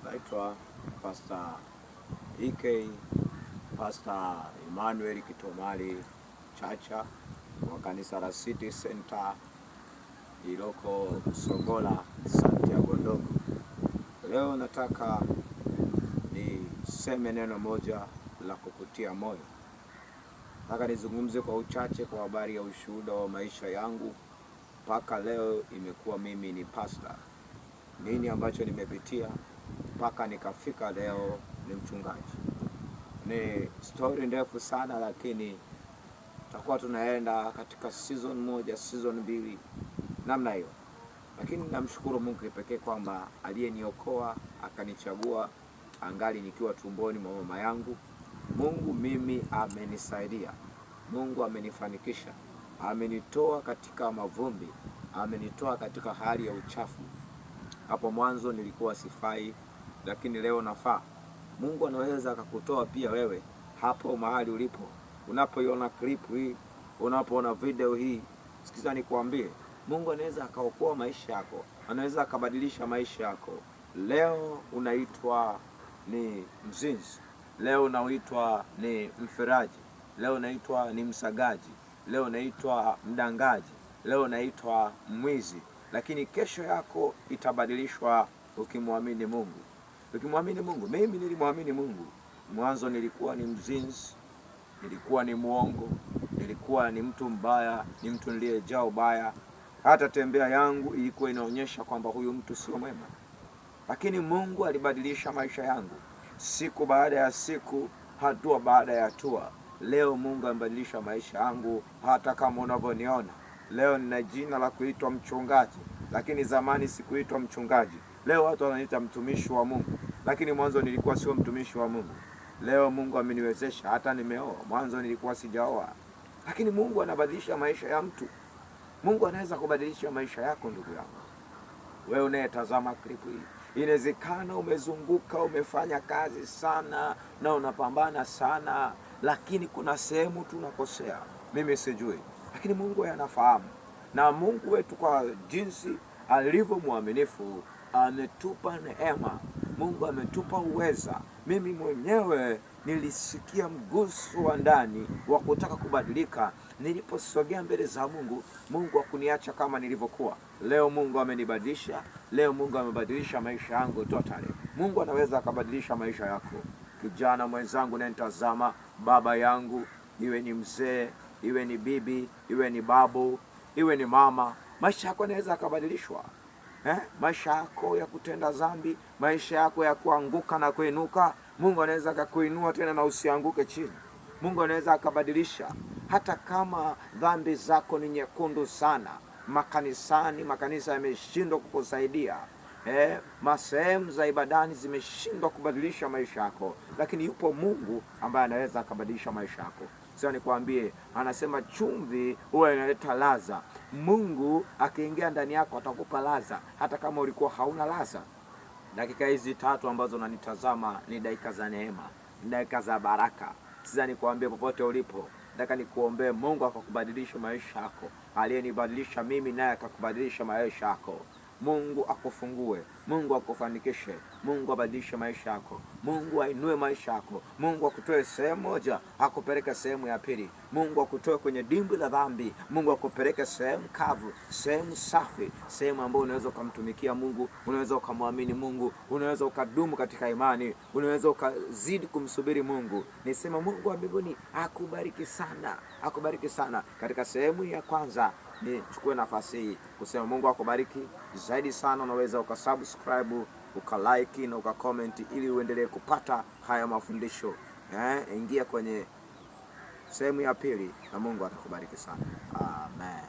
Naitwa Pastor EK, Pastor Emmanuel Kitomali Chacha wa kanisa la City Center iloko Sogola, Santiago ndogo. Leo nataka niseme neno moja la kukutia moyo. Nataka nizungumze kwa uchache kwa habari ya ushuhuda wa maisha yangu mpaka leo imekuwa mimi ni pastor. Nini ambacho nimepitia mpaka nikafika leo ni mchungaji. Ni story ndefu sana, lakini tutakuwa tunaenda katika season moja, season mbili, namna hiyo. Lakini namshukuru Mungu kipekee kwamba aliyeniokoa akanichagua angali nikiwa tumboni mwa mama yangu. Mungu mimi amenisaidia. Mungu amenifanikisha. Amenitoa katika mavumbi. Amenitoa katika hali ya uchafu. Hapo mwanzo nilikuwa sifai, lakini leo nafaa. Mungu anaweza akakutoa pia wewe hapo mahali ulipo. Unapoiona clip hii, unapoona video hii, sikiza nikwambie, Mungu anaweza akaokoa maisha yako. Anaweza akabadilisha maisha yako. Leo unaitwa ni mzinzi. Leo unaitwa ni mfiraji. Leo unaitwa ni msagaji. Leo unaitwa mdangaji. Leo unaitwa mwizi. Lakini kesho yako itabadilishwa ukimwamini Mungu. Ukimwamini Mungu. Mimi nilimwamini Mungu. Mwanzo nilikuwa ni mzinzi, nilikuwa ni muongo, nilikuwa ni mtu mbaya, ni mtu niliyejaa ubaya. Hata tembea yangu ilikuwa inaonyesha kwamba huyu mtu sio mwema. Lakini Mungu alibadilisha maisha yangu. Siku baada ya siku, hatua baada ya hatua. Leo Mungu amebadilisha maisha yangu hata kama unavyoniona. Leo nina jina la kuitwa mchungaji, lakini zamani sikuitwa mchungaji. Leo watu wananiita mtumishi wa Mungu, lakini mwanzo nilikuwa sio mtumishi wa Mungu. Leo Mungu ameniwezesha hata nimeoa. Mwanzo nilikuwa sijaoa. Lakini Mungu anabadilisha maisha ya mtu. Mungu anaweza kubadilisha maisha yako, ndugu yangu. Wewe unayetazama clip hii, inawezekana umezunguka, umefanya kazi sana na unapambana sana, lakini kuna sehemu tunakosea. Mimi sijui, lakini Mungu anafahamu. Na Mungu wetu kwa jinsi alivyo mwaminifu ametupa neema. Mungu ametupa uweza. Mimi mwenyewe nilisikia mguso wa ndani wa kutaka kubadilika. Niliposogea mbele za Mungu, Mungu hakuniacha kama nilivyokuwa. Leo Mungu amenibadilisha. Leo Mungu amebadilisha maisha yangu totally. Mungu anaweza akabadilisha maisha yako. Kijana mwenzangu unanitazama, baba yangu, iwe ni mzee, iwe ni bibi, iwe ni babu, iwe ni mama, maisha yako yanaweza akabadilishwa. Maisha yako ya kutenda dhambi, maisha yako ya kuanguka na kuinuka, Mungu anaweza akakuinua tena na usianguke chini. Mungu anaweza akabadilisha. Hata kama dhambi zako ni nyekundu sana, makanisa yameshindwa kukusaidia. Masehemu za ibadani zimeshindwa kubadilisha maisha yako, lakini yupo Mungu ambaye anaweza akabadilisha maisha yako. Sasa nikwambie, anasema chumvi huwa inaleta ladha. Mungu akiingia ndani yako atakupa ladha hata kama ulikuwa hauna ladha. Dakika hizi 3 ambazo unanitazama ni dakika za neema, ni dakika za baraka. Sasa nikwambie, popote ulipo, nataka nikuombee Mungu akakubadilisha maisha yako. Aliyenibadilisha mimi naye akakubadilisha maisha yako. Mungu akufungue, Mungu akufanikishe, Mungu abadilishe maisha yako, Mungu ainue maisha yako, Mungu akutoe sehemu moja akupeleke sehemu ya pili, Mungu akutoe kwenye dimbwi la dhambi, Mungu akupeleke sehemu kavu, sehemu safi, sehemu ambayo unaweza kumtumikia Mungu, unaweza kumwamini Mungu, unaweza ukadumu katika imani, unaweza ukazidi kumsubiri Mungu. Nisema Mungu wa mbinguni akubariki sana, akubariki sana. Katika sehemu ya kwanza nichukue nafasi hii kusema Mungu akubariki zaidi sana. Unaweza ukasubscribe, ukalike na ukacomment ili uendelee kupata haya mafundisho. Ingia kwenye sehemu ya pili na Mungu atakubariki sana. Amen.